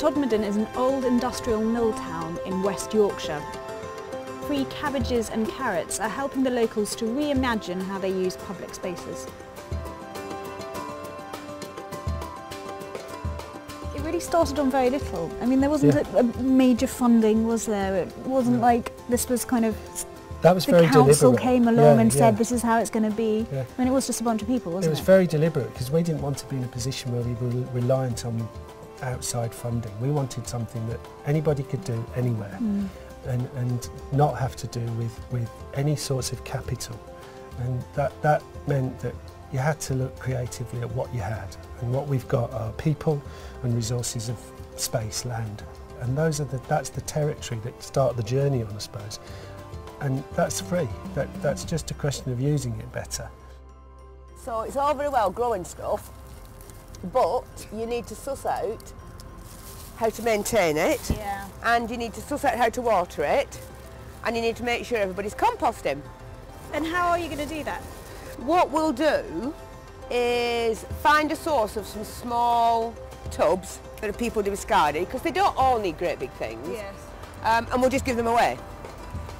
Todmorden is an old industrial mill town in West Yorkshire. Free cabbages and carrots are helping the locals to reimagine how they use public spaces. It really started on very little. I mean, there wasn't a major funding, was there? It wasn't like this was kind of... That was very deliberate. The council came along and said, this is how it's going to be. I mean, it was just a bunch of people, wasn't it? It was very deliberate because we didn't want to be in a position where we were reliant on outside funding. We wanted something that anybody could do anywhere and not have to do with any sorts of capital. And that meant that you had to look creatively at what you had. And what we've got are people and resources of space, land. And that's the territory that start the journey on, I suppose. And that's free. That's just a question of using it better. So it's all very well growing stuff, but you need to suss out how to maintain it, and you need to suss out how to water it, and you need to make sure everybody's composting. And how are you going to do that? What we'll do is find a source of some small tubs that people do discarded, because they don't all need great big things, and we'll just give them away,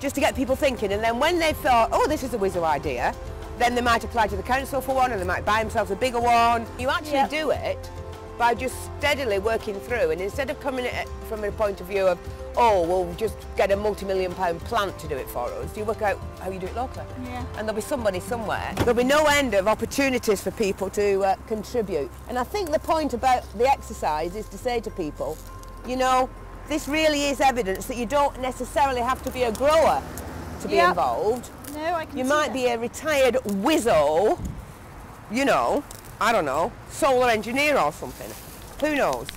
just to get people thinking. And then when they've thought, oh, this is a whizzo idea, then they might apply to the council for one, and they might buy themselves a bigger one. You actually do it by just steadily working through, and instead of coming at it from a point of view of, oh, we'll just get a multi-million-pound plant to do it for us, you work out how you do it locally. And there'll be somebody somewhere. There'll be no end of opportunities for people to contribute. And I think the point about the exercise is to say to people, you know, this really is evidence that you don't necessarily have to be a grower to be involved. No, I can You might be a retired whizzo, you know, I don't know, solar engineer or something. Who knows?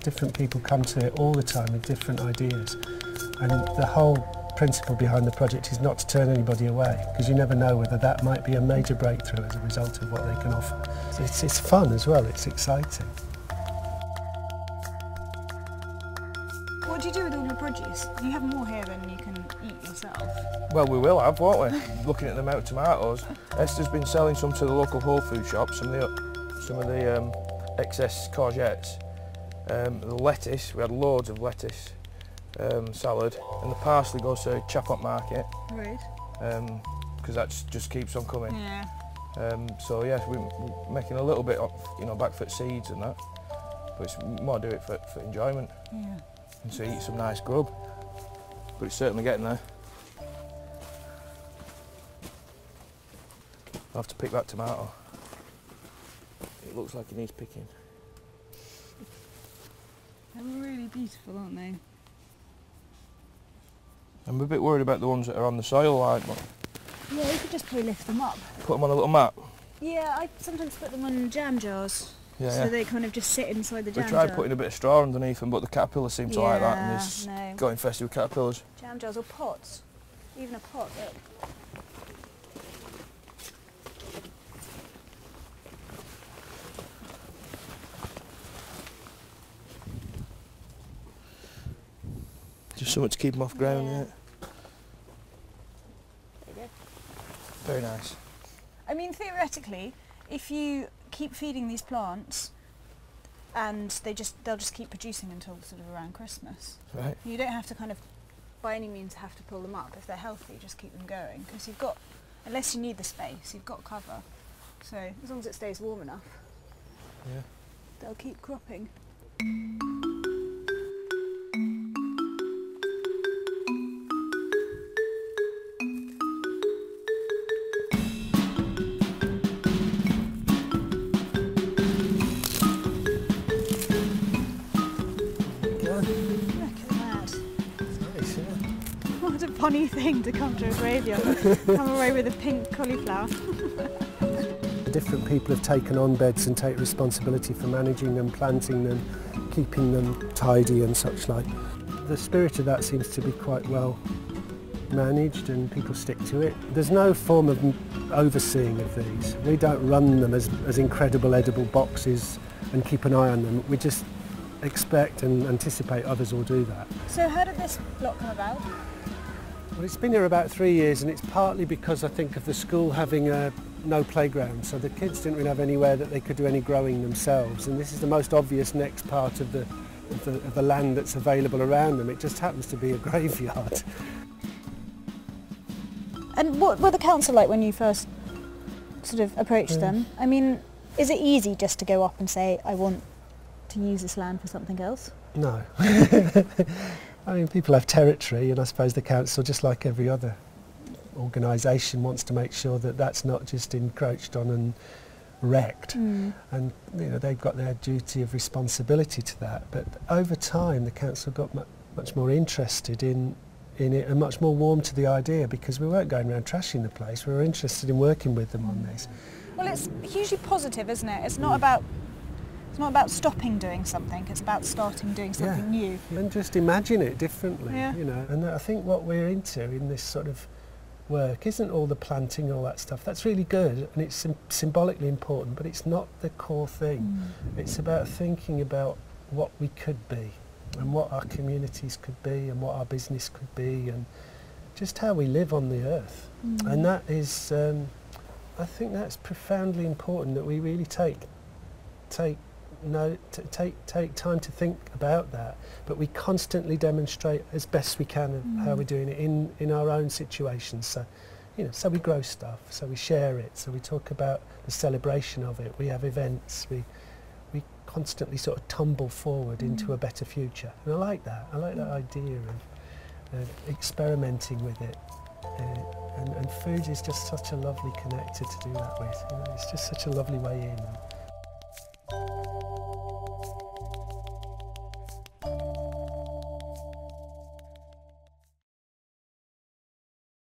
Different people come to it all the time with different ideas. And the whole principle behind the project is not to turn anybody away, because you never know whether that might be a major breakthrough as a result of what they can offer. It's fun as well, it's exciting. What do you do with all your produce? You have more here than you can eat yourself. Well, we will have, won't we? Looking at the amount of tomatoes. Esther's been selling some to the local whole food shop, some of the excess courgettes. The lettuce, we had loads of lettuce, salad, and the parsley goes to Chapot Market. Right. Because that just keeps on coming. So yeah, we're making a little bit of, you know, back foot seeds and that, but it's more do it for enjoyment. And so eat some nice grub, but it's certainly getting there. I'll have to pick that tomato. It looks like it needs picking. They're really beautiful, aren't they? I'm a bit worried about the ones that are on the soil, like. Yeah, you could just probably lift them up. Put them on a little mat. Yeah, I sometimes put them on jam jars. So they kind of just sit inside the jam jar. We tried putting a bit of straw underneath them, but the caterpillars seem to like that, and it's got infested with caterpillars. Jam jars or pots. Even a pot, look. Just something to keep them off ground, There you go. Very nice. I mean, theoretically, if you keep feeding these plants and they'll just keep producing until sort of around Christmas. Right. You don't have to kind of, by any means, have to pull them up. If they're healthy, just keep them going, because you've got, unless you need the space, you've got cover. So as long as it stays warm enough, they'll keep cropping. What a funny thing to come to a graveyard, come away with a pink cauliflower. Different people have taken on beds and take responsibility for managing them, planting them, keeping them tidy and such like. The spirit of that seems to be quite well managed and people stick to it. There's no form of overseeing of these. We don't run them as incredible edible boxes and keep an eye on them. We just expect and anticipate others will do that. So how did this block come about? Well, it's been here about 3 years, and it's partly because I think of the school having a no playground, so the kids didn't really have anywhere that they could do any growing themselves, and this is the most obvious next part of the land that's available around them. It just happens to be a graveyard. And what were the council like when you first sort of approached them? I mean, is it easy just to go up and say, I want to use this land for something else? No. I mean, people have territory, and I suppose the council, just like every other organisation, wants to make sure that that's not just encroached on and wrecked. And you know, they've got their duty of responsibility to that. But over time, the council got much more interested in it and much more warm to the idea, because we weren't going around trashing the place. We were interested in working with them on this. Well, it's hugely positive, isn't it? It's not about stopping doing something. It's about starting doing something new. And just imagine it differently, you know. And I think what we're into in this sort of work isn't all the planting and all that stuff. That's really good, and it's symbolically important, but it's not the core thing. It's about thinking about what we could be, and what our communities could be, and what our business could be, and just how we live on the earth. And that is, I think that's profoundly important, that we really take time to think about that, but we constantly demonstrate as best we can of how we're doing it in our own situations. So, you know, so we grow stuff, so we share it, so we talk about the celebration of it, we have events, we constantly sort of tumble forward into a better future. And I like that idea of experimenting with it. And food is just such a lovely connector to do that with. You know, it's just such a lovely way in.